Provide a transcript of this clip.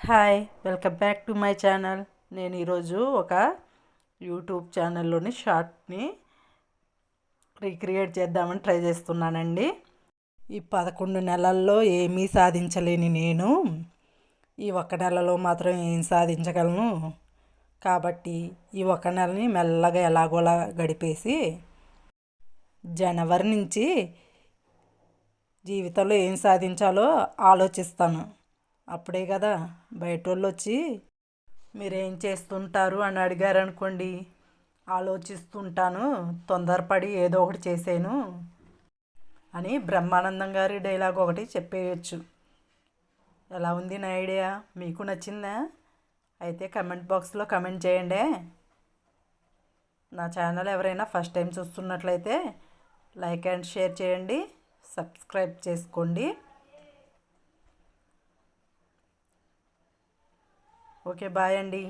Hi, welcome back to my channel. నేను ఈరోజు ఒక యూట్యూబ్ ఛానల్లోని షార్ట్ని రీక్రియేట్ చేద్దామని ట్రై చేస్తున్నానండి. ఈ 11 నెలల్లో ఏమీ సాధించలేని నేను ఈ ఒక్క నెలలో మాత్రం ఏం సాధించగలను. కాబట్టి ఈ ఒక్క నెలని మెల్లగా ఎలాగోలా గడిపేసి జనవరి నుంచి జీవితంలో ఏం సాధించాలో ఆలోచిస్తాను. అప్పుడే కదా బయట వాళ్ళు వచ్చి మీరేం చేస్తుంటారు అని అడిగారు అనుకోండి, ఆలోచిస్తుంటాను, తొందరపడి ఏదో ఒకటి చేసేను అని బ్రహ్మానందం గారి డైలాగ్ ఒకటి చెప్పేయచ్చు. ఎలా ఉంది నా ఐడియా? మీకు నచ్చిందా? అయితే కమెంట్ బాక్స్లో కమెంట్ చేయండి. నా ఛానల్ ఎవరైనా ఫస్ట్ టైం చూస్తున్నట్లయితే లైక్ అండ్ షేర్ చేయండి, సబ్స్క్రైబ్ చేసుకోండి. ఓకే, బాయ్ అండి.